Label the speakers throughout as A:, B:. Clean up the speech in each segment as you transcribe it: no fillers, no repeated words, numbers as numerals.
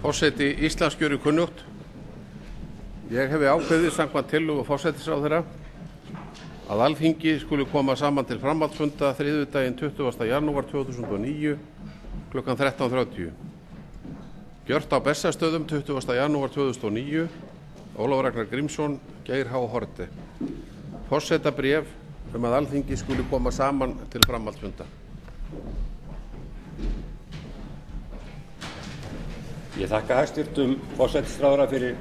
A: Forseti Íslands gjörir kunnugt: ég hefi ákveðið samkvæmt tillögu forsætisráðherra að Alþingi skuli koma saman til framhaldsfunda þriðjudaginn 20. janúar 2009 kl. 13:30. Gjört á Bessastöðum 20. janúar 2009. Ólafur Ragnar Grímsson, Geir H. Haarde. Forsetabréf að Alþingi skuli koma saman til framhaldsfunda.
B: Ég þakka hæstvirtum forsætisráðherra fyrir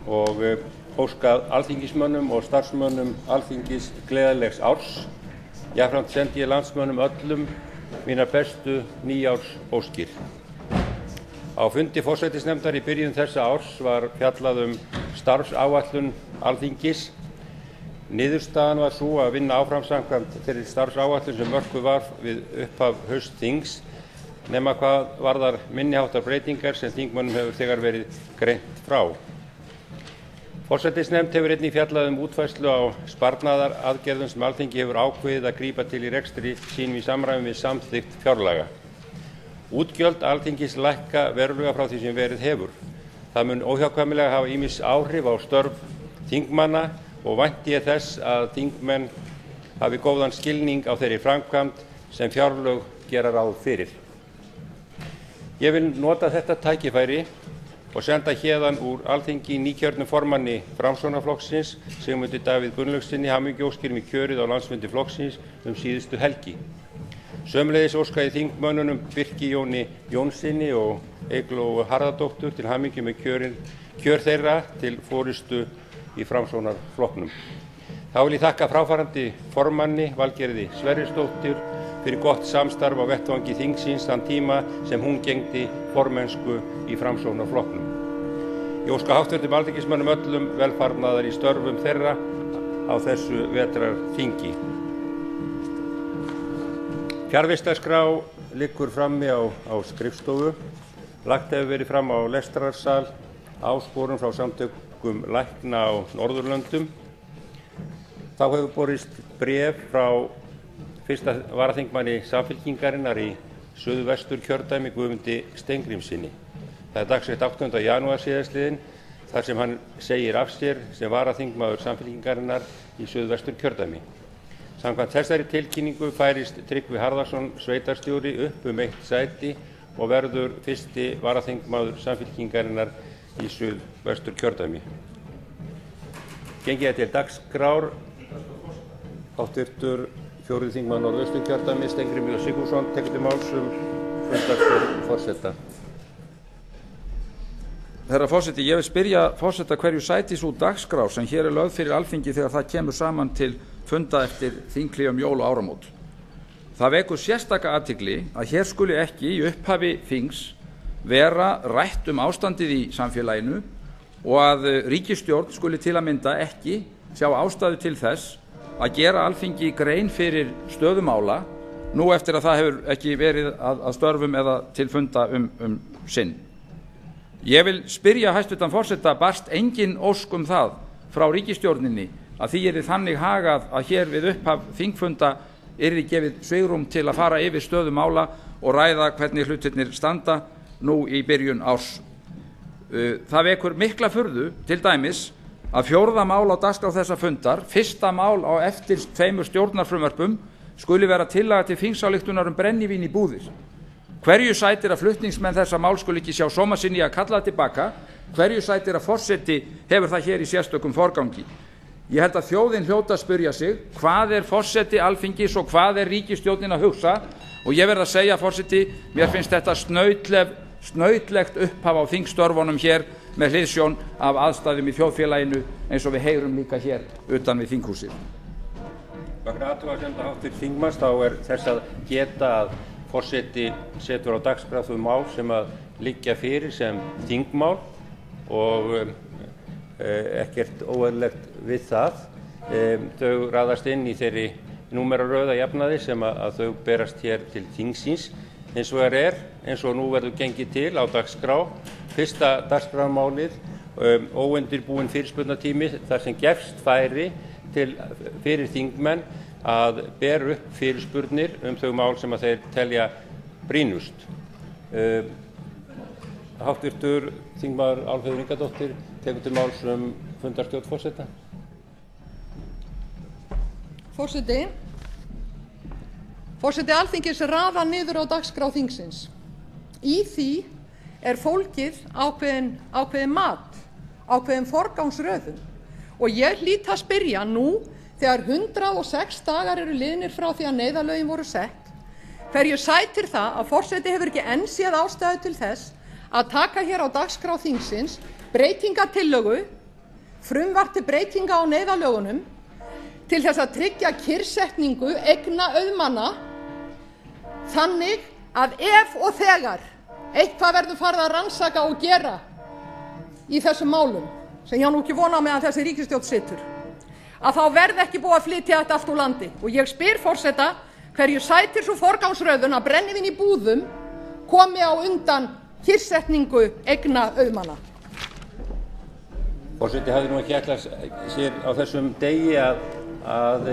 B: og óska alþingismönnum og starfsmönnum Alþingis gleðilegs árs. Jafnframt sendi ég landsmönnum öllum mínar bestu nýársóskir. Á fundi forsætisnefndar í byrjun þessa árs var fjallað starfsáætlun Alþingis. Niðurstaðan var sú að vinna áfram samkvæmt þeirri starfsáætlun sem mörkuð var við upphaf haustþings, nema hvað varðar minniháttar breytingar sem þingmönnum hefur þegar verið greint frá. Forsætisnefnd hefur einnig fjallað útfærslu á sparnaðaraðgerðum sem Alþingi hefur ákveðið að grípa til í rekstri sínum í samræmi við samþykkt fjárlaga. Útgjöld Alþingis lækka verulega frá því sem verið hefur. Það mun óhjákvæmilega hafa ýmis áhrif á störf þingmanna og vænti ég þess að þingmenn hafi góðan skilning á þeirri framkvæmd sem fjárlög gera ráð fyrir. Ég vil nota þetta tækifæri og senda héðan úr Alþingi nýkjörnum formanni Framsóknarflokksins, Sigmundi Davíð Gunnlaugssyni, hamingjuóskir með kjörið á landsfundi flokksins síðustu helgi. Sömuleiðis óska ég þingmönnunum Birki Jóni Jónssyni og Eygló Harðardóttur til hamingju með kjör þeirra til forystu í Framsóknarflokknum. Þá vil ég þakka fráfarandi formanni Valgerði Sverrisdóttur fyrir gott samstarf á vettvangi þingsins þann tíma sem hún gegndi formennsku í Framsóknarflokknum. Ég óska háttvirtum alþingismönnum öllum velfarnaðar í störfum þeirra á þessu vetrarþingi. Fjarvistarskrá liggur frammi á skrifstofu. Lagt hefur verið fram á lestrarsal áskorun frá samtökum lækna á Norðurlöndum. Þá hefur borist bréf frá fyrsta varaþingmanni Samfylkingarinnar í Suðvesturkjördæmi, Guðmundi Steingrímssyni. Það er dagsett 8. janúar síðastliðinn, þar sem hann segir af sér sem varaþingmaður Samfylkingarinnar í Suðvesturkjördæmi. Samkvæmt þessari tilkynningu færist Tryggvi Harðarson sveitarstjóri upp 1 sæti og verður fyrsti varaþingmaður Samfylkingarinnar í Suðvesturkjördæmi. Gengið til dagskrár. Háttvirtur 4. þingmaður Norðausturkjördæmis, Steingrímur J. Sigfússon, tekur til máls fundarstjórn forseta.
C: Herra forseti, ég vil spyrja forseta hverju sæti sú dagskrá sem hér lögð fyrir Alþingi þegar það kemur saman til funda eftir þinghléum jól og áramót. Það vekur sérstaka athygli að hér skuli ekki í upphafi þings vera rætt ástandið í samfélaginu og að ríkisstjórn skuli til að mynda ekki sjá ástæðu til þess að gera Alþingi grein fyrir stöðu mála nú eftir að það hefur ekki verið að störfum eða til funda sinn. Ég vil spyrja hæstvirtan forseta, barst engin ósk það frá ríkisstjórninni að því yrði þannig hagað að hér við upphaf þingfunda yrði gefið svigrúm til að fara yfir stöðu mála og ræða hvernig hlutirnir standa nú í byrjun árs. Það vekur mikla furðu til dæmis að 4. mál á dagskrá þessa fundar, 1. mál á eftir 2 stjórnarfrumvörpum, skuli vera tillaga til þingsályktunar brennivín í búðir. Hverju sætir að flutningsmenn þessa mál skuli ekki sjá sóma sinn í að kalla það tilbaka? Hverju sætir að forseti hefur það hér í sérstökum forgangi? Ég held að þjóðin hljóta að spyrja sig, hvað er forseti Alþingis og hvað er ríkisstjórnin að hugsa? Og ég verð að segja, forseti, mér finnst þetta snautlegt upphaf á þingstörfunum hér með hliðsjón af aðstæðum í þjóðfélaginu eins og við heyrum líka hér utan við þinghúsið.
B: Vegna athugasemda háttvirts þingmanns þá er þess að geta að forseti setur á dagskrá þau mál sem liggja fyrir sem þingmál og ekkert óeðlilegt við það. Þau raðast inn í þeirri númeraröð að jafnaði sem að þau berast hér til þingsins. Hins vegar eins og nú verður gengið til á dagskrá, fyrsta dagskrármálið, óundirbúinn fyrirspurnatími þar sem gefst færi fyrir þingmenn að bera upp fyrirspurnir þau mál sem að þeir telja brýnust. Háttvirtur þingmaður Álfheiður Ingadóttir tekur til máls fundarstjórn forseta.
D: Forseti Alþingis raðar niður á dagskrá þingsins. Í því er fólgið ákveðin mat, ákveðin forgangsröðun. Og ég hlýt að spyrja nú, þegar 106 dagar eru liðnir frá því að neyðarlögin voru sett, hverju sætir það að forseti hefur ekki enn séð ástæðu til þess að taka hér á dagskrá þingsins breytingartillögu, frumvarp til breytinga á neyðarlögunum, til þess að tryggja kyrrsetningu eigna auðmanna, þannig að ef og þegar eitthvað verður farið að rannsaka og gera í þessum málum, sem ég á nú ekki vona á meðan þessi ríkisstjórn situr, að þá verði ekki búið að flytja þetta allt úr landi. Og ég spyr forseta, hverju sætir svo forgangsröðun að brennivín í búðum komi á undan kyrrsetningu eigna auðmanna?
B: Forseti hafði nú ekki ætlað sér á þessum degi að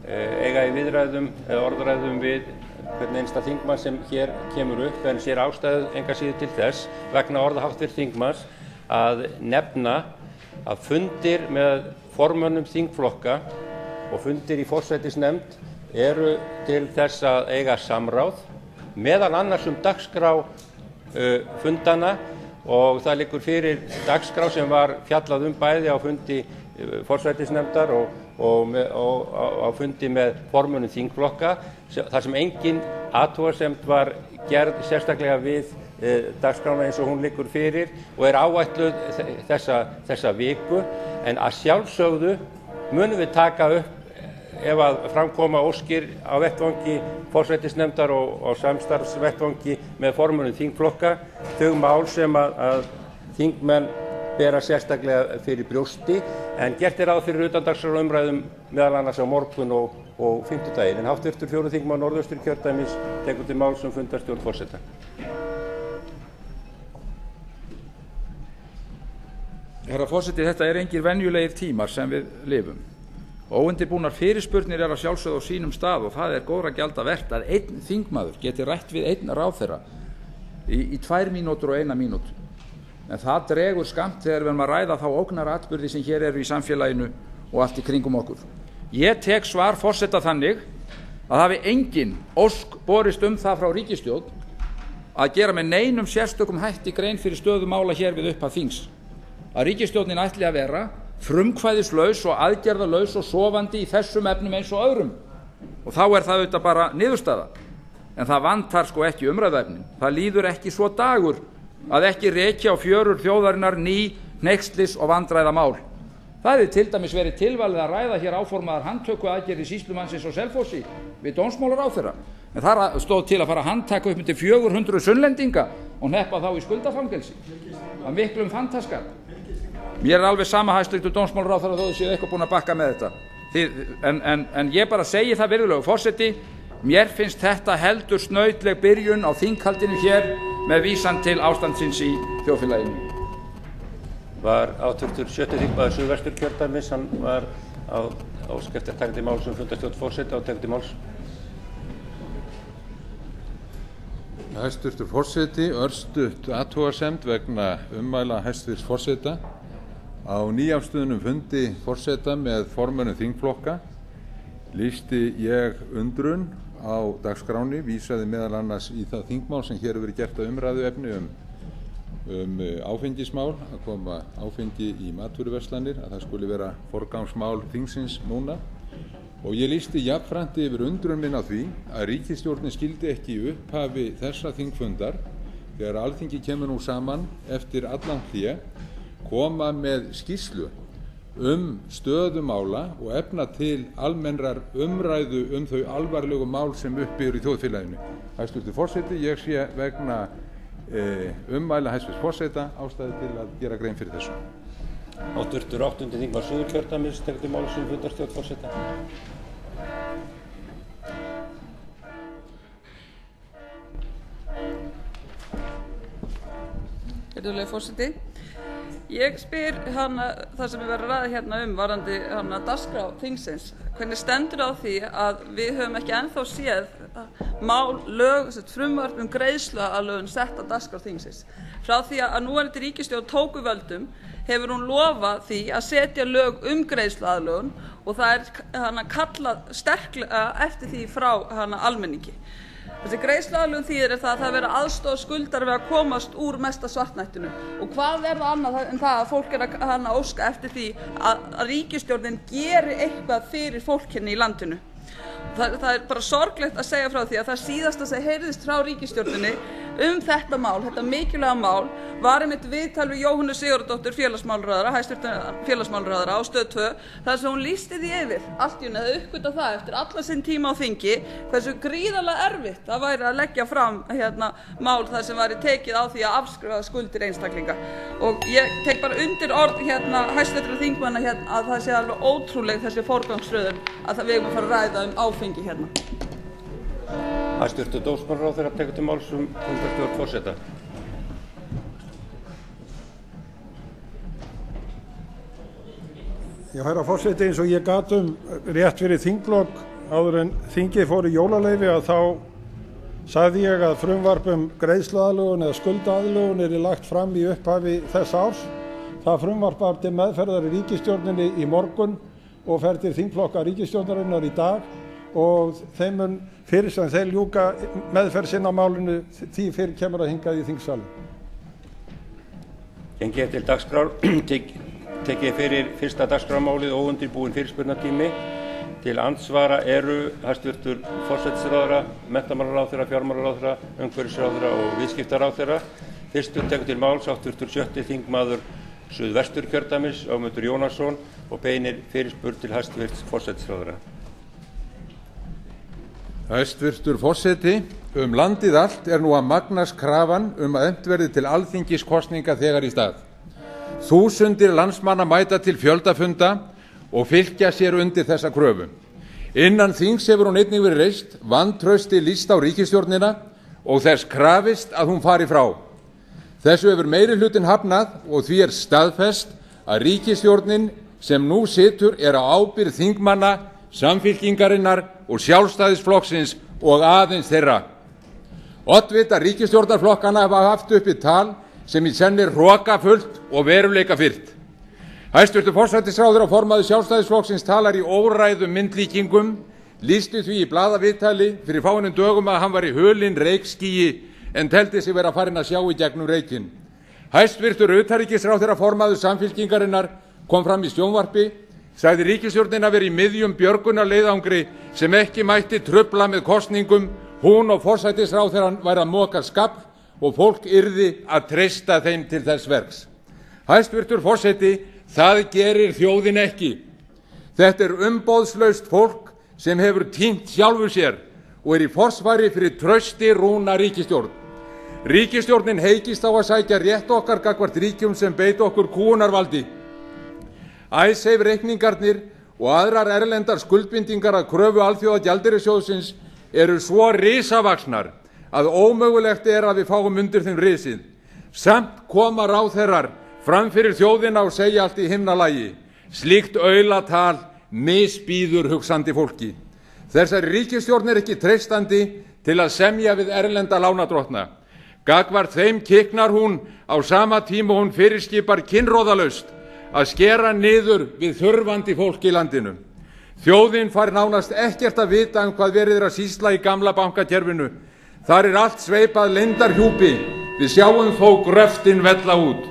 B: eiga í viðræðum eða orðræðum við hvern einsta þingmann sem hér kemur upp, en sér ástæðu enga síður til þess vegna orða háttvirts þingmanns að nefna að fundir með formönnum þingflokka og fundir í forsætisnefnd eru til þess að eiga samráð, meðal annars dagskrá fundana, og það liggur fyrir dagskrá sem var fjallað bæði á fundi forsætisnefndar og á fundi með formönnum þingflokka, þar sem engin athugasemd var gerð sérstaklega við dagskrána eins og hún liggur fyrir og er áætluð þessa viku. En að sjálfsögðu munum við taka upp ef að framkoma óskir á vettvangi forsætisnefndar og á samstarfsvettvangi með formönnum þingflokka þau mál sem að þingmenn bera sérstaklega fyrir brjósti, en gert er ráð fyrir utandagskrárumræðum meðal annars á morgun og fimmtudaginn. En háttvirtur 4. þingmaður Norðausturkjördæmis tekur til máls fundarstjórn forseta.
C: Herra forseti, þetta er engir venjulegir tímar sem við lifum. Óundirbúnar fyrirspurnir að sjálfsögðu á sínum stað og það er góðra gjalda vert að einn þingmaður geti rætt við einn ráðherra í 2 mínútur og 1 mínútu. En það dregur skammt þegar við erum að ræða þá ógnaratburði sem hér eru í samfélaginu og allt í kringum okkur. Ég tek svar forseta þannig að hafi engin ósk borist það frá ríkisstjórn að gera með neinum sérstökum hætti grein fyrir stöðu mála hér við upphaf þings. Að ríkisstjórnin ætli að vera frumkvæðislaus og aðgerðalaus og sofandi í þessum efnum eins og öðrum. Og þá er það auðvitað bara niðurstaða. En það vantar ekki umræðuefnin. Það líður ekki svo dagur að ekki rekja á fjörur þjóðarinnar ný hneykslis og vandræðamál. Það hefði til dæmis verið tilvalið að ræða hér áformaðar handtökuaðgerðir sýslumannsins á Selfossi við dómsmálaráðherra. En þar stóð til að fara að handtaka upp undir 400 sunnlendinga og hneppa þá í skuldafangelsi. Að miklum fantaskap. Mér er alveg sama hæstvirtur dómsmálaráðherra þó þið séu eitthvað búin að bakka með þetta. En ég bara segi það, virðulegur forseti, mér finnst þetta heldur snautleg byrjun á þinghaldinu hér með vísan til ástandsins í þjóðfélaginu.
B: Var háttvirtur 7. þingmaður Suðvesturkjördæmis, hann var á ósk eftir að taka til máls fundarstjórn forseta og taka til máls.
E: Hæstvirtur forseti, örstutt athugasemd vegna ummæla hæstvirts forseta. Á nýafstöðnum fundi forseta með formönnum þingflokka lýsti ég undrun á dagskráni, vísaði meðal annars í það þingmál sem hér hefur verið gert að umræðuefni áfengismál, að koma áfengi í matvöruverslanir, að það skuli vera forgangsmál þingsins núna. Og ég lýsti jafnframt yfir undrun minn á því að ríkisstjórnin skildi ekki í upphafi þessa þingfundar, þegar Alþingi kemur nú saman eftir allan hlé, koma með skýrslu stöðu mála og efna til almennrar umræðu þau alvarlegu mál sem uppi eru í þjóðfélaginu. Hæstvirtur forseti, ég sé vegna ummæla hæstvirts forseta ástæðu til að gera grein fyrir þessu.
B: Háttvirtur 8. þingmaður Suðurkjördæmis tekur til máls fundarstjórn forseta.
F: Virðulegi forseti, Ég spyr það sem við verðum að ræða hérna varðandi dagskrá þingsins. Hvernig stendur á því að við höfum ekki ennþá séð frumvarp greiðsluaðlögun sett á dagskrá þingsins. Frá því að núverandi ríkisstjórn tók við völdum hefur hún lofað því að setja lög greiðsluaðlögun og það er kallað sterklega eftir því frá almenningi. Þessi greiðsluaðlögun þýðir það að það vera aðstoð skuldar við að komast úr mesta svartnættinu. Og hvað er það annað en það að fólk er að óska eftir því að ríkisstjórnin geri eitthvað fyrir fólkinu í landinu. Það er bara sorglegt að segja frá því að það síðasta sem heyrðist frá ríkisstjórninni þetta mál, þetta mikilvæga mál, var einmitt viðtal við Jóhönnu Sigurðardóttur félagsmálaráðherra, hæstvirtan félagsmálaráðherra á Stöð 2, þar sem hún lýsti því yfir allt í einu að uppgötva það eftir allan sinn tíma á þingi hversu gríðarlega erfitt það væri að leggja fram mál þar sem væri tekið á því að afskrifa skuldir einstaklinga. Og ég tek bara undir orð hæstvirtra þingmanna að það sé alveg ótrúleg þessi forgangsröðun að við eigum að fara að ræða áfengi hérna.
B: Hæstvirtur dómsmálaráðherra tekur til máls fundarstjórn forseta.
G: Já, herra forseti, eins og ég gat rétt fyrir þinglok áður en þingið fór í jólaleyfi að þá sagði ég að frumvarp greiðsluaðlögun eða skuldaaðlögun yrði lagt fram í upphafi þess árs. Það frumvarp var til meðferðar í ríkisstjórninni í morgun og fer til þingflokka ríkisstjórnarinnar í dag og þeim mun fyrir sem þeir ljúka meðferð sinna á málinu því fyrir kemur að hingað í þingsalinn.
B: Gengið til dagskrár tekið fyrir fyrsta dagskrármálið óundirbúinn fyrirspurnatími. Til andsvara eru hæstvirtur forsætisráðherra, menntamálaráðherra, fjármálaráðherra, umhverfisráðherra og viðskiptaráðherra. Fyrstur tekur til máls hæstvirtur 7. þingmaður Suðvesturkjördæmis Ögmundur Jónasson og beinir fyrirspurn til hæstvirts forsætisráðherra.
E: Hæstvirtur forseti, landið allt er nú að magnast krafan að efnt verði til alþingiskosninga þegar í stað. Þúsundir landsmanna mæta til fjöldafunda og fylkja sér undir þessa kröfu. Innan þings hefur hún einnig verið reist, vantrausti lýst á ríkisstjórnina og þess krafist að hún fari frá. Þessu hefur meirihlutinn hafnað og því er staðfest að ríkisstjórnin sem nú situr er á ábyrgð þingmanna, Samfylkingarinnar og Sjálfstæðisflokksins og aðeins þeirra. Oddvitar ríkisstjórnarflokkanna hafa haft uppi tal sem í senn er hrokafullt og veruleikafirrt. Hæstvirtur forsætisráðherra og formaður Sjálfstæðisflokksins talar í óræðum myndlíkingum, lýsti því í blaðaviðtali fyrir fáeinum dögum að hann var í hulin reykskýi en teldi sig vera farinn að sjá í gegnum reykinn. Hæstvirtur utanríkisráðherra formaður Samfylkingarinnar kom fram í sjónvarpi, sagði ríkisstjórnin að vera í miðjum björgunarleiðangri sem ekki mætti trufla með kosningum, hún og forsætisráðherrann væri að moka skafl og fólk yrði að treysta þeim til þess verks. Hæstvirtur forseti, það gerir þjóðin ekki. Þetta er umboðslaust fólk sem hefur týnt sjálfu sér og er í forsvari fyrir trausti rúna ríkisstjórn. Ríkisstjórnin heykist á að sækja rétt okkar gagnvart ríkjum sem beita okkur kúgunarvaldi. Icesave-reikningarnir og aðrar erlendar skuldbindingar að kröfu Alþjóðagjaldeyrissjóðsins eru svo risavaxnar að ómögulegt er að við fáum undir þeim risið. Samt koma ráðherrar fram fyrir þjóðina og segja allt í himnalagi. Slíkt aulatal misbýður hugsandi fólki. Þessari ríkisstjórn er ekki treystandi til að semja við erlenda lánadrottna. Gagnvart þeim kiknar hún á sama tíma hún fyrirskipar kinnroðalaust að skera niður við þurfandi fólk í landinu. Þjóðin fær nánast ekkert að vita hvað verið er að sýsla í gamla bankakerfinu. Þar er allt sveipað leyndarhjúpi. Við sjáum þó gröftin vella út.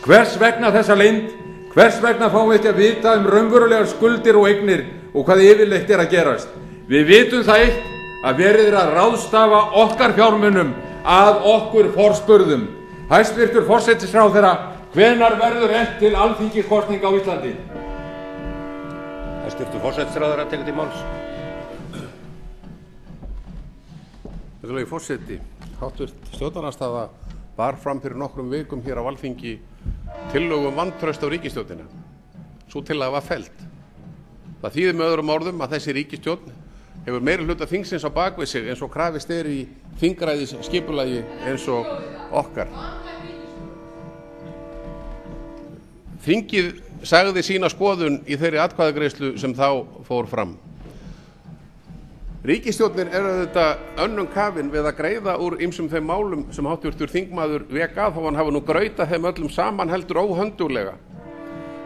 E: Hvers vegna þessa leynd? Hvers vegna fáum við ekki að vita raunverulegar skuldir og eignir og hvað yfirleitt er að gerast? Við vitum það eitt að verið er að ráðstafa okkar fjármunum að okkur forspurðum. Hæstvirtur forsætisráðherra, hvenær verður efnt til alþingiskosninga á Íslandi?
B: Hæstvirtur forsætisráðherra tekur til máls.
A: Virðulegi forseti, háttvirt stjórnarandstaða bar fram fyrir nokkrum vikum hér á Alþingi tillögu vantraust á ríkisstjórnina. Sú tillaga var felld. Það þýðir með öðrum orðum að þessi ríkisstjórn hefur meirihluta þingsins á bakvið sig eins og krafist er í þingræðisskipulagi eins og okkar. þingið sagði sína skoðun í þeirri atkvæðagreiðslu sem þá fór fram. Ríkisstjórnin auðvitað önnum kafin við að greiða úr ýmsum þeim málum sem háttvirtur þingmaður vék að, þó hann hafi nú grautað þeim öllum saman heldur óhönduglega.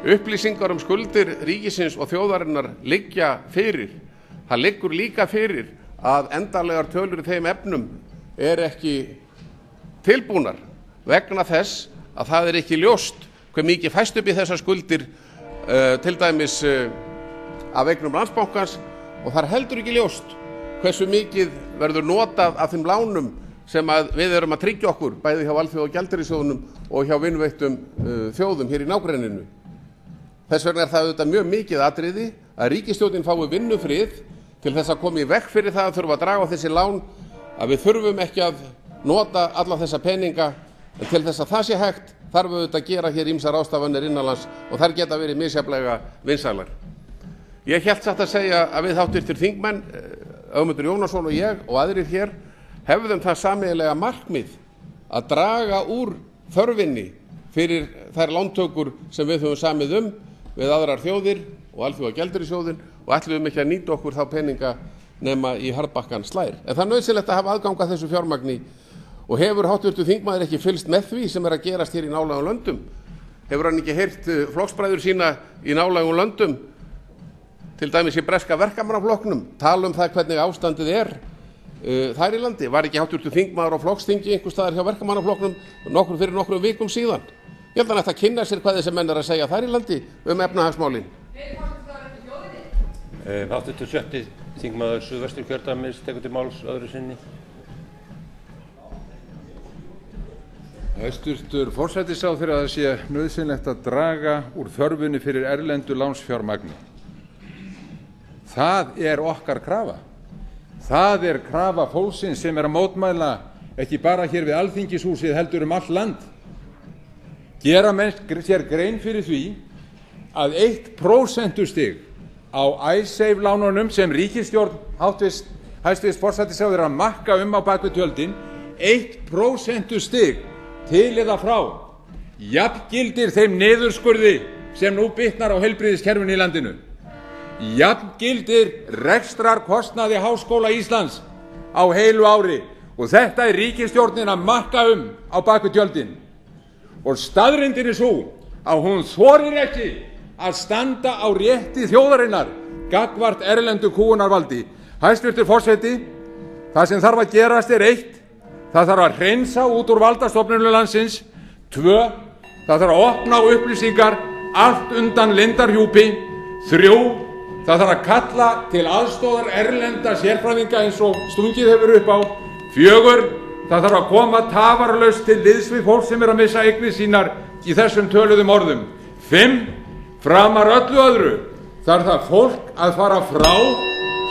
A: Upplýsingar skuldir ríkisins og þjóðarinnar liggja fyrir. Það liggur líka fyrir að endanlegar tölur í þeim efnum ekki tilbúnar vegna þess að það ekki ljóst hve mikið fæst upp í þessar skuldir, til dæmis af eignum Landsbankans, og það heldur ekki ljóst hversu mikið verður notað af þeim lánum sem við erum að tryggja okkur, bæði hjá Alþjóðagjaldeyrissjóðnum og hjá vinveittum þjóðum hér í nágrenninu. Þess vegna það auðvitað mjög mikið atriði að ríkisstjórnin fái vinnufrið til þess að koma í veg fyrir það að þurfa að draga á þessi lán, að við þurfum ekki að nota alla þessa peninga, en til þess að það sé hægt þarf auðvitað að gera hér ýmsar ráðstafanir innanlands og þær geta verið misjafnlega vinsælar. Ég hélt satt að segja að við háttvirtir þingmenn, Ögmundur Jónasson og ég og aðrir hér, hefðum það sameiginlega markmið að draga úr þörfinni fyrir þær lántökur sem við höfum samið við aðrar þjóðir og Alþjóðagjaldeyrissjóðinn, og ætluðum ekki að nýta okkur þá peninga nema í harðbakkan slær. En það nauðsynlegt að hafa aðgang að þessu fjármagni, og hefur háttvirtur þingmaður ekki fylgst með því sem að gerast hér í nálægum löndum? Hefur hann ekki heyrt flokksbræður sína í nálægum löndum, til dæmis í breska verkamannaflokknum, tala það hvernig ástandið þar í landi? Var ekki háttvirtur þingmaður á flokksþingi einhvers staðar hjá verkamannaflokknum fyrir nokkrum vikum síðan? Ég held að hann ætti að kynna sér hvað þessi menn að segja þar í landi efnahagsmálin.
B: Háttvirtur 7. þingmaður Suðvesturkjördæmis tekur til máls öðru sinni.
E: Hæstvirtur forsætisráðherra, það sé nauðsynlegt að draga úr þörfinni fyrir erlendu lánsfjármagni. Það okkar krafa. Það krafa fólksins sem að mótmæla ekki bara hér við Alþingishúsið heldur allt land. Gera menn sér grein fyrir því að 1% stig á Icesave lánunum sem ríkisstjórn hæstvirts forsætisráðherra að makka á bak við tjöldin, 1% stig til eða frá jafngildir þeim niðurskurði sem nú bitnar á heilbrigðiskerfinu í landinu, jafngildir rekstrarkostnaði Háskóla Íslands á heilu ári, og þetta ríkisstjórnin að makka á bak við tjöldin. Og staðreyndin sú að hún þorir ekki að standa á rétti þjóðarinnar gagnvart erlendu kúgunarvaldi. Hæstvirtur forseti, það sem þarf að gerast 1, það þarf að hreinsa út úr valdastofnunum landsins. 2, það þarf að opna á upplýsingar allt undan leyndarhjúpi. 3, það þarf að kalla til aðstoðar erlenda sérfræðinga eins og stungið hefur upp á. 4, það þarf að koma tafarlaust til liðs við fólk sem að missa eignir sínar í þessum töluðum orðum. 5, framar öllu öðru þarf það fólk að fara frá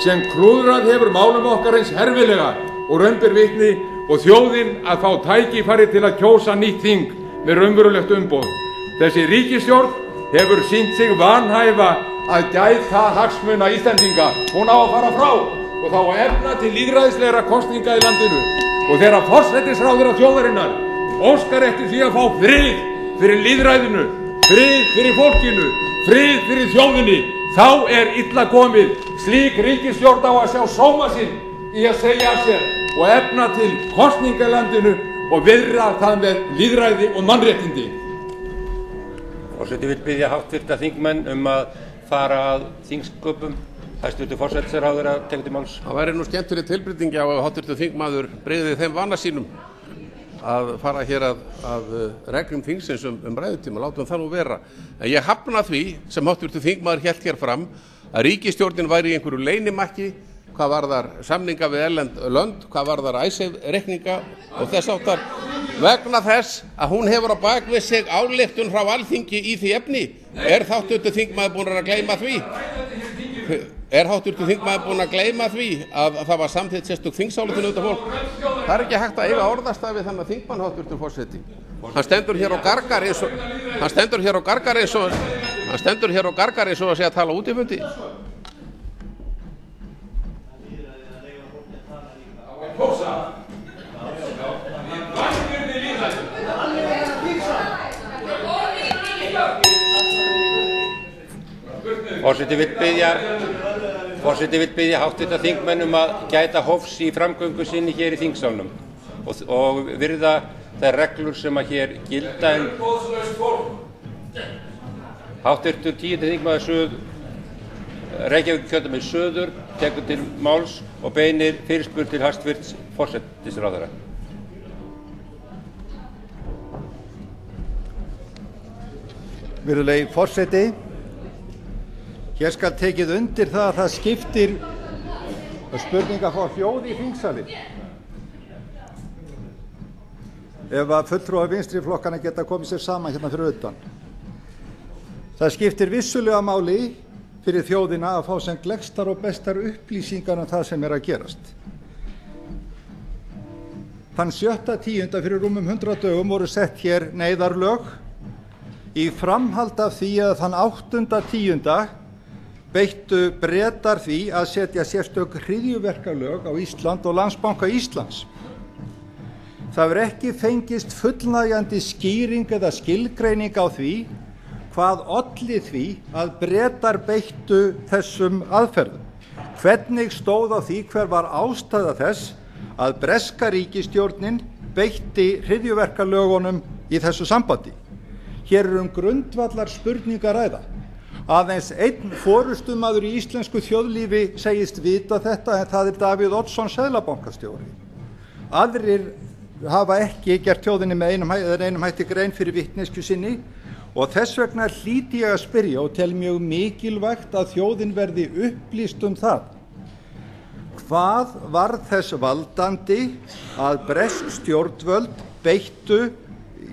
E: sem klúðrað hefur málum okkar eins herfilega og raun ber vitni, og þjóðin að fá tækifæri til að kjósa nýtt þing með raunverulegt umboð. Þessi ríkisstjórn hefur sýnt sig vanhæfa að gæta hagsmuna Íslendinga. Hún á að fara frá og þá að efna til lýðræðislegra kosninga í landinu. Og þegar forsætisráðherra þjóðarinnar óskar eftir því að fá frið fyrir lýðræðinu, frið fyrir fólkinu, frið fyrir þjóðinni, þá illa komið. Slík ríkisstjórn á að sjá sóma sinn í að segja af sér og efna til kosninga í landinu og viðra það með lýðræði og mannréttindi.
B: Forseti vill biðja háttvirta þingmenn að fara að þingsköpum. Hæstvirtur forsætisráðherra tekur til máls. Það
A: væri nú skemmtileg tilbreyting á að háttvirtur þingmaður brygði þeim vana sínum að fara hér að reglum þingsins ræðutíma. Látum það nú vera. En ég hafna því sem háttvirtur þingmaður hélt hér fram að ríkisstjórnin væri í einhverju leynimakki hvað varðar samninga við erlend lönd, hvað varðar Icesave reikninga og þess áttar, vegna þess að hún hefur á bak við sig ályktun frá Alþingi í því efni. Háttvirtur þingmaður búinn að gleyma því? Háttvirtur þingmaður búinn að gleyma því að það var samþykkt sérstök þingsályktun fólk? Það ekki hægt að eiga orðastað við þennan þingmann, háttvirtur forseti. Hann stendur hér og gargar eins og að segja að tala útifundi.
B: Forseti vill biðja háttvirta þingmenn að gæta hófs í framgöngu sinni hér í þingsalnum og virða þær reglur sem hér gilda. Háttvirtur 10. þingmaður Reykjavíkurkjördæmis suður tekur til máls og beinir fyrirspurn til hæstvirts forsætisráðherra.
H: Virðulegi forseti, hér skal tekið undir það að það skiptir spurninga frá hljóð í þingsali. Ef að fulltrúar vinstri flokkana geta komið sér saman hérna fyrir utan. Það skiptir vissulega máli fyrir þjóðina að fá sem gleggstar og bestar upplýsingar það sem að gerast. Þann 7.10. fyrir rúmum 100 dögum voru sett hér neyðarlög í framhald af því að þann 8.10. beittu Bretar því að setja sérstök hryðjuverkalög á Ísland og Landsbanka Íslands. Það hefur ekki fengist fullnægjandi skýring eða skilgreining á því hvað olli því að Bretar beittu þessum aðferðum. Hvernig stóð á því, hver var ástæða þess að breska ríkisstjórnin beitti hryðjuverkalögunum í þessu sambandi. Hér grundvallar spurningar að ræða. Aðeins einn forystumaður í íslensku þjóðlífi segist vita þetta, en það Davíð Oddsson seðlabankastjóri. Aðrir hafa ekki gert þjóðinni með einum hætti grein fyrir vitneskju sinni og þess vegna hlýti ég að spyrja og tel mjög mikilvægt að þjóðin verði upplýst það. Hvað var þess valdandi að bresk stjórnvöld beittu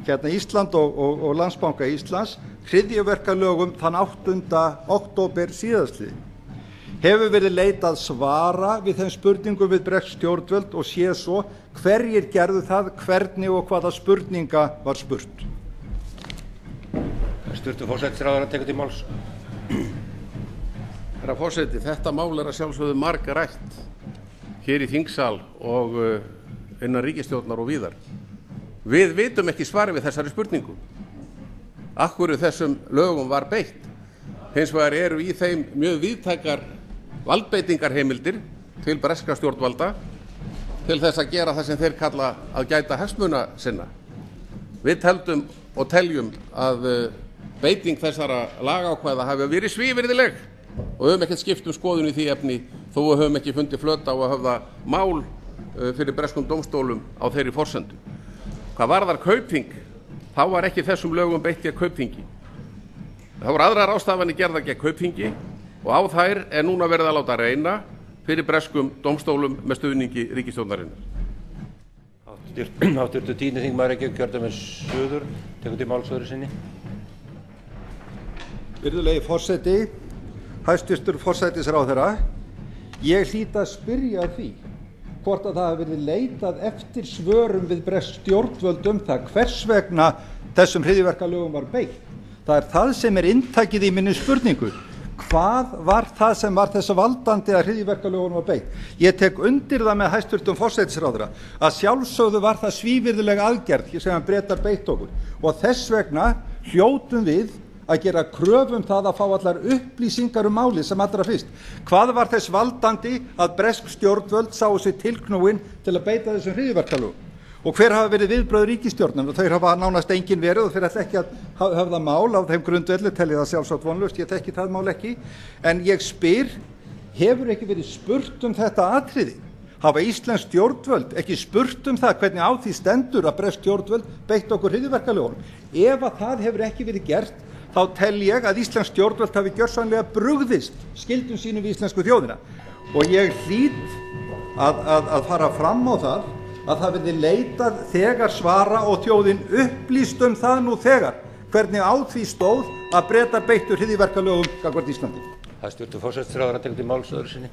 H: Ísland og Landsbanka Íslands hryðjuverkalögum þann 8. október síðastliðinn? Hefur verið leitað svara við þeim spurningum við bresk stjórnvöld og sé svo hverjir gerðu það, hvernig og hvaða spurninga var spurt?
B: Hæstvirtur forsætisráðherra tekur til máls.
A: Herra forseti, þetta mál að sjálfsögðu margrætt hér í þingsal og innan ríkisstjórnar og víðar. Við vitum ekki svari við þessari spurningu. Af hverju þessum lögum var beitt? Hins vegar eru í þeim mjög víðtækar valdbeitingarheimildir til breska stjórnvalda til þess að gera það sem þeir kalla að gæta hagsmuna sinna. Við teldum og teljum að beiting þessara lagákvæða hafi verið svívirðileg og höfum ekkert skipt skoðun í því efni þó við höfum ekki fundið flöt á að höfða mál fyrir breskum dómstólum á þeirri forsendu. Hvað varðar Kaupþing, þá var ekki þessum lögum beitt gegn Kaupþingi. Það voru aðrar ráðstafanir gerðar gegn Kaupþingi og á þær núna verið að láta reyna fyrir breskum dómstólum með stuðningi ríkisstjórnarinnar.
B: Háttvirtur 10. þingmaður Reykjavíkurkjördæmis suður tekur til máls öðru sinni.
H: Virðulegi forseti, hæstvirtur forsætisráðherra, ég hlýt að spyrja því hvort að það hafi verið leitað eftir svörum við bresk stjórnvöld það hvers vegna þessum hryðjuverkalögum var beitt. Það það sem inntakið í minni spurningu. Hvað var það sem var þess valdandi að hryðjuverkalögunum var beitt? Ég tek undir það með hæstvirtum forsætisráðherra að sjálfsögðu var það svívirðileg aðgerð sem Bretar beitt okkur og þess vegna hljótum við að gera kröfu það að fá allar upplýsingar málið sem allra fyrst. Hvað var þess valdandi að bresk stjórnvöld sáu sig tilknúin til að beita þessum hryðjuverkalögum? Og hver hafa verið viðbrögð ríkisstjórnar? Þau hafa nánast engin verið og þeir ætla ekki að höfða mál á þeim grundvelli, tel ég það sjálfsagt vonlaust, ég þekki það mál ekki. En ég spyr, hefur ekki verið spurt þetta atriði? Hafa íslensk stjórnvöld ekki spurt það hvernig á því stendur að bresk stjórnvöld beitt okkur hryðjuverkalögunum? Ef að það hefur ekki verið gert, þá tel ég að íslensk stjórnvöld hafi gjörsamlega brugðist skyldum sínum við íslensku þjóðina. Og ég hlýt að fara fram á að það verði leitað þegar svara og þjóðin upplýst það nú þegar hvernig á því stóð að Bretar beittu hryðjuverkalögum gagnvart Íslandi.
B: Hæstvirtur forsætisráðherra tekur til máls öðru sinni.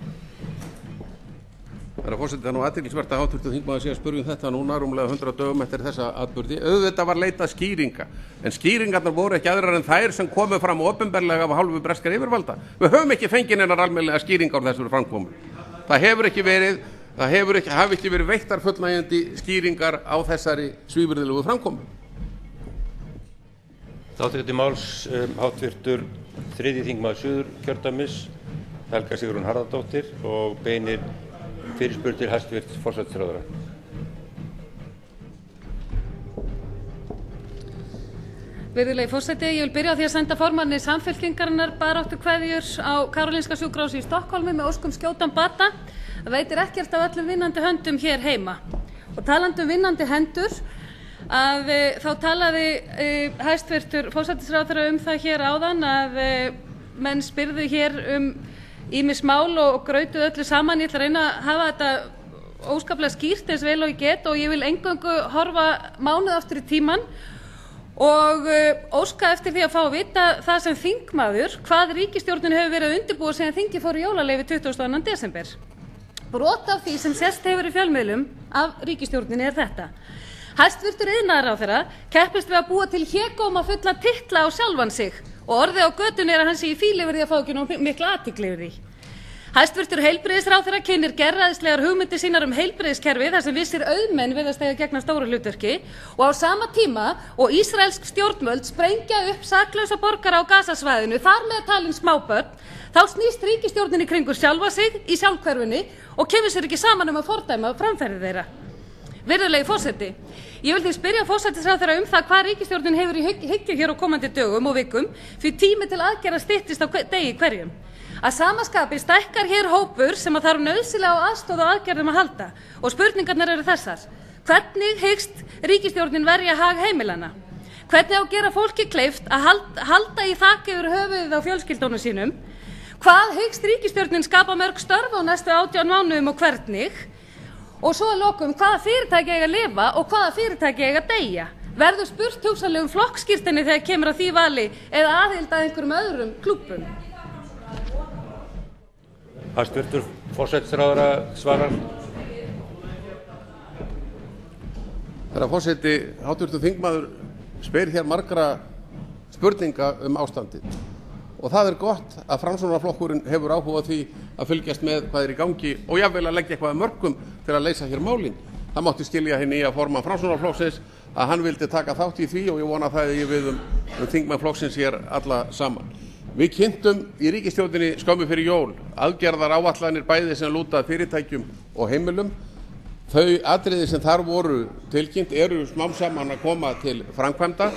A: Herra forseti, það athyglisvert að háttvirtur þingmaður sé að spyrja þetta núna rúmlega 100 dögum eftir þessa atburði. Auðvitað var leitað skýringa, en skýringarnar voru ekki aðrar en þær sem komu fram opinberlega af hálfu breskra yfirvalda. Við höfum ekki fengið neinar almennilega skýringar á þessari framkomu. Það hafi ekki verið veittar fullnægjandi skýringar á þessari svívirðilegu framkomu.
B: Þá tekur til máls háttvirtur 3. þingmaður Suðurkjördæmis, Helga Sigrún Harðardóttir, og beinir fyrirspurn til hæstvirts forsætisráðherra.
I: Virðulegi forseti, ég vil byrja á því að senda formanni Samfylkingarinnar baráttukveðjur á Karolinska sjúkrahúsi í Stokkhólmi með óskum skjótan bata. Það veitir ekkert af öllum vinnandi höndum hér heima. Og talandi vinnandi hendur, þá talaði hæstvirtur forsætisráðherra það hér áðan að menn spyrðu hér ýmis mál og grautuðu öllu saman. Ég ætla að reyna að hafa þetta óskaplega skýrt eins vel og ég get, og ég vil eingöngu horfa mánuð aftur í tímann og óska eftir því að fá að vita það sem þingmaður hvað ríkisstjórnin hefur verið að undirbúa síðan þingið fór í jólaleyfi 22. desember. Brot af því sem sést hefur í fjölmiðlum af ríkisstjórninni er þetta: hæstvirtur iðnaðarráðherra keppist við að búa til hégóma fulla titla á sjálfan sig og orðið á götunni er að hann sé í fíli yfir því að fá ekki nógu mikla athygli yfir því. Hæstvirtur heilbrigðisráðherra kynnir gerræðislegar hugmyndir sínar heilbrigðiskerfi þar sem vissir auðmenn virðast eiga að gegna stóru hlutverki, og á sama tíma og ísraelsk stjórnvöld sprengja upp saklausa borgara á Gazasvæðinu, þar með talin smábörn, þá snýst ríkisstjórnin í kringur sjálfa sig í sjálfhverfunni og kemur sér ekki saman að fordæma framferði þeirra. Virðulegi forseti, ég vil því spyrja forsætisráðherra það hvað ríkisstjórnin hefur í hyggju hér á komandi dögum og vikum, því tími til aðgerða styttist á degi hverjum. Að sama skapi stækkar hér hópur sem þarf nauðsynlega á aðstoð og aðgerðum að halda, og spurningarnar eru þessar: hvernig hyggst ríkisstjórnin verja hag heimilanna? Hvernig á að gera fólki kleift að halda í þak yfir höfuðið á fjölskyldunum sínum? Hvað hyggst ríkisstjórnin skapa mörg störf á næstu 18 mánuðum og hvernig? Og svo að lokum, hvaða fyrirtæki eiga að lifa og hvaða fyrirtæki eiga að deyja? Verður spurt hugsanlega flokkskírteini þegar kemur að því vali eða aðild að einhverjum öðrum klúbbum?
B: Hæstvirtur forsætisráðherra svarar.
A: Herra forseti, háttvirtur þingmaður spyr hér margra spurninga ástandið, og það er gott að Framsóknarflokkurinn hefur áhuga á því að fylgjast með hvað er í gangi og jafnvel að leggja eitthvað að mörkum til að leysa hér málin. Það mátti skilja hinn nýja formann Framsóknarflokksins að hann vildi taka þátt í því, og ég vona það ég við þingmenn flokksins hér alla saman. Við kynntum í ríkisstjórninni skömmu fyrir jól aðgerðar áætlanir bæði sem lúta að fyrirtækjum og heimilum. Þau atriði sem þar voru tilkynnt eru smám saman að koma til framkvæmda.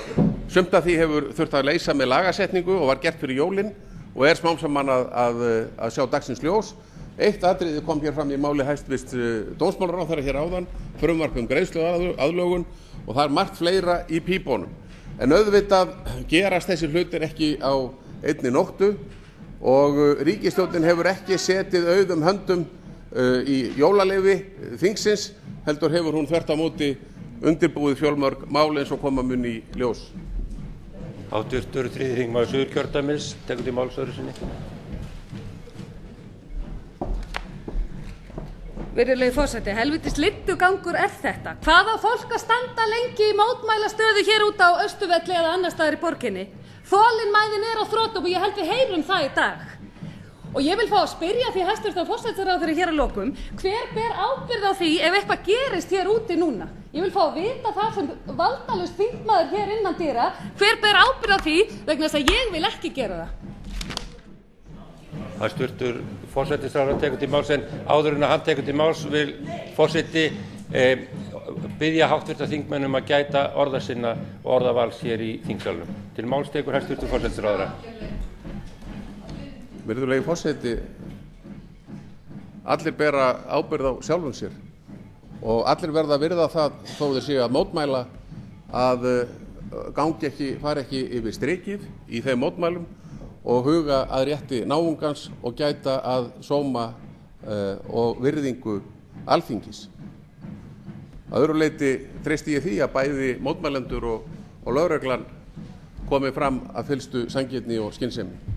A: Sumt af því hefur þurft að leysa með lagasetningu og var gert fyrir jólin og er smám saman að sjá dagsins ljós. Eitt atriði kom hér fram í máli hæstvirts dómsmálaráðherra hér áðan, frumvarp greiðsluaðlögun, og það er margt fleira í pípunum. En auðvitað gerast þessi hlutir ekki á einni nóttu, og ríkisstjórnin hefur ekki setið auðum höndum í jólaleyfi þingsins, heldur hefur hún þvert á móti undirbúið fjölmörg mál eins og koma mun í ljós.
B: Háttvirtur 3. þingmaður Suðurkjördæmis tekur til máls öðru sinni.
I: Virðulegi forseti, helvítis liddugangur er þetta. Hvað á fólk að standa lengi í mótmælastöðu hér út á Austurvelli eða annars staðar í borginni? Þolinmæðin er á þrotum og ég held við heyrum það í dag. Og ég vil fá að spyrja því hæstvirtur forsætisráðherra hér að lokum, hver ber ábyrgð á því ef eitthvað gerist hér úti núna? Ég vil fá að vita það sem valdalaus þingmaður hér innan dyra, hver ber ábyrgð á því vegna þess að ég vil ekki gera það.
B: Hæstvirtur forsætisráðherra tekur til máls, en áður en að hann tekur til máls vil forseti biðja háttvirta þingmennum að gæta orða sinna og orðavals hér í þingsalnum. Til máls tekur hæstvirtur forsætisráðherra.
A: Virðulegi forseti, allir bera ábyrgð á sjálfum sér og allir verða að virða það þó þeir séu að mótmæla að fari ekki yfir strikið í þeim mótmælum og huga að rétti náungans og gæta að sóma og virðingu Alþingis. Að öðru leyti treysti ég því að bæði mótmælendur og lögreglan komi fram af fyllstu sanngirni og skynsemi.